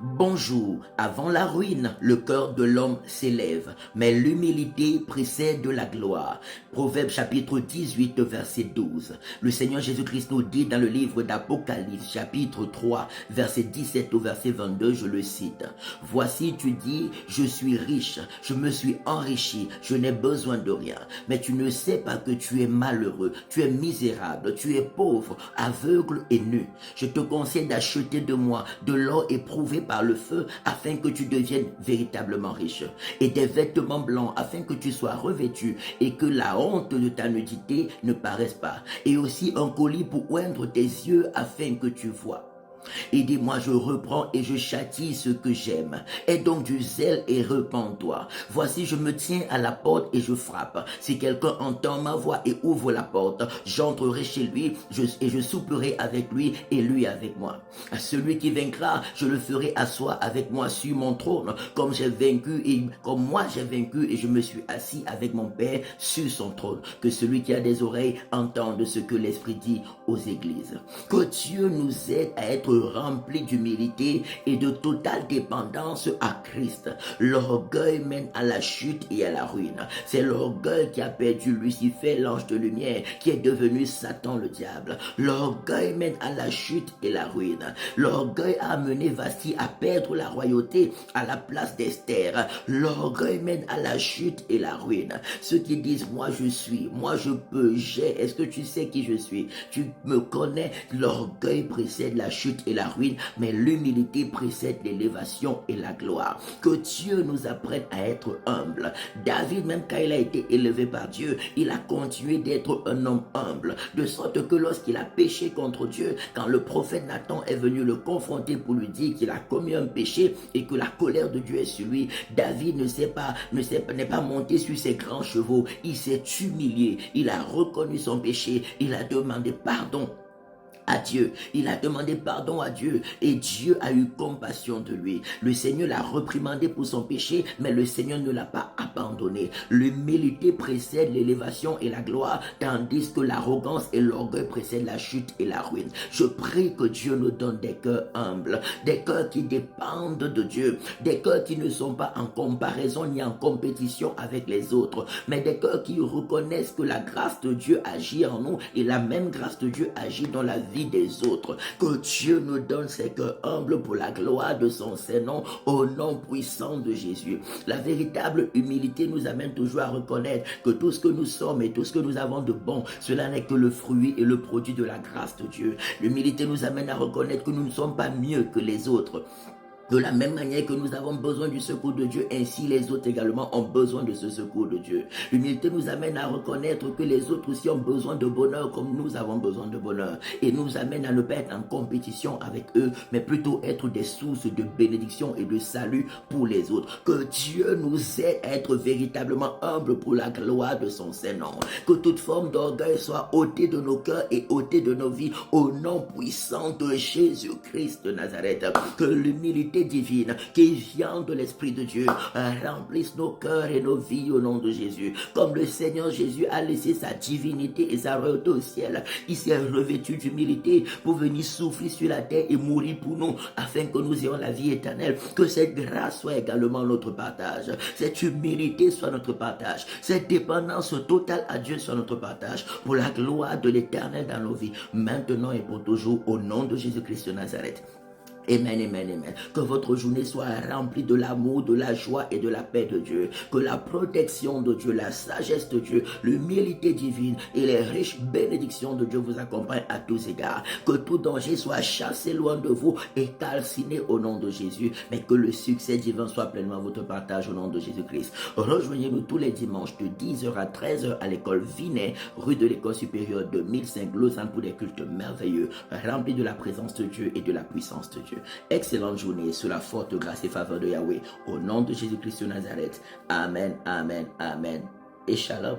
Bonjour, avant la ruine, le cœur de l'homme s'élève, mais l'humilité précède la gloire. Proverbe chapitre 18, verset 12. Le Seigneur Jésus-Christ nous dit dans le livre d'Apocalypse chapitre 3, verset 17 au verset 22, je le cite. Voici, tu dis, je suis riche, je me suis enrichi, je n'ai besoin de rien. Mais tu ne sais pas que tu es malheureux, tu es misérable, tu es pauvre, aveugle et nu. Je te conseille d'acheter de moi de l'or éprouvé par le feu, afin que tu deviennes véritablement riche, et des vêtements blancs, afin que tu sois revêtu, et que la honte de ta nudité ne paraisse pas, et aussi un colis pour oindre tes yeux, afin que tu vois. Et dis-moi, je reprends et je châtie ce que j'aime. Aie donc du zèle et repens-toi. Voici, je me tiens à la porte et je frappe. Si quelqu'un entend ma voix et ouvre la porte, j'entrerai chez lui et je souperai avec lui et lui avec moi. À celui qui vaincra, je le ferai asseoir avec moi sur mon trône, comme j'ai vaincu et comme moi j'ai vaincu et je me suis assis avec mon Père sur son trône. Que celui qui a des oreilles entende ce que l'Esprit dit aux églises. Que Dieu nous aide à être rempli d'humilité et de totale dépendance à Christ. L'orgueil mène à la chute et à la ruine. C'est l'orgueil qui a perdu Lucifer, l'ange de lumière, qui est devenu Satan, le diable. L'orgueil mène à la chute et la ruine. L'orgueil a amené Vasti à perdre la royauté à la place d'Esther. L'orgueil mène à la chute et la ruine. Ceux qui disent, moi je suis, moi je peux, j'ai, est-ce que tu sais qui je suis? Tu me connais? L'orgueil précède la chute et la ruine, mais l'humilité précède l'élévation et la gloire. Que Dieu nous apprenne à être humble. David, même quand il a été élevé par Dieu, il a continué d'être un homme humble, de sorte que lorsqu'il a péché contre Dieu, quand le prophète Nathan est venu le confronter pour lui dire qu'il a commis un péché et que la colère de Dieu est sur lui, David n'est pas monté sur ses grands chevaux, il s'est humilié, il a reconnu son péché, il a demandé pardon à Dieu. Il a demandé pardon à Dieu et Dieu a eu compassion de lui. Le Seigneur l'a reprimandé pour son péché, mais le Seigneur ne l'a pas abandonné. L'humilité précède l'élévation et la gloire, tandis que l'arrogance et l'orgueil précèdent la chute et la ruine. Je prie que Dieu nous donne des cœurs humbles, des cœurs qui dépendent de Dieu, des cœurs qui ne sont pas en comparaison ni en compétition avec les autres, mais des cœurs qui reconnaissent que la grâce de Dieu agit en nous et la même grâce de Dieu agit dans la vie des autres. Que Dieu nous donne ces cœurs humbles pour la gloire de son Saint-Nom, au nom puissant de Jésus. La véritable humilité nous amène toujours à reconnaître que tout ce que nous sommes et tout ce que nous avons de bon, cela n'est que le fruit et le produit de la grâce de Dieu. L'humilité nous amène à reconnaître que nous ne sommes pas mieux que les autres. De la même manière que nous avons besoin du secours de Dieu, ainsi les autres également ont besoin de ce secours de Dieu. L'humilité nous amène à reconnaître que les autres aussi ont besoin de bonheur comme nous avons besoin de bonheur. Et nous amène à ne pas être en compétition avec eux, mais plutôt être des sources de bénédiction et de salut pour les autres. Que Dieu nous aide à être véritablement humbles pour la gloire de son Saint-Nom. Que toute forme d'orgueil soit ôtée de nos cœurs et ôtée de nos vies au nom puissant de Jésus-Christ de Nazareth. Que l'humilité divine qui vient de l'Esprit de Dieu remplisse nos cœurs et nos vies au nom de Jésus. Comme le Seigneur Jésus a laissé sa divinité et sa royauté au ciel, il s'est revêtu d'humilité pour venir souffler sur la terre et mourir pour nous afin que nous ayons la vie éternelle. Que cette grâce soit également notre partage, cette humilité soit notre partage, cette dépendance totale à Dieu soit notre partage pour la gloire de l'Éternel dans nos vies, maintenant et pour toujours, au nom de Jésus-Christ de Nazareth. Amen, amen, amen. Que votre journée soit remplie de l'amour, de la joie et de la paix de Dieu. Que la protection de Dieu, la sagesse de Dieu, l'humilité divine et les riches bénédictions de Dieu vous accompagnent à tous égards. Que tout danger soit chassé loin de vous et calciné au nom de Jésus. Mais que le succès divin soit pleinement votre partage au nom de Jésus-Christ. Rejoignez-nous tous les dimanches de 10h à 13h à l'école Vinet, rue de l'école supérieure de 1005 Lausanne pour des cultes merveilleux, remplis de la présence de Dieu et de la puissance de Dieu. Excellente journée sous la forte grâce et faveur de Yahweh. Au nom de Jésus-Christ de Nazareth. Amen, amen, amen et shalom.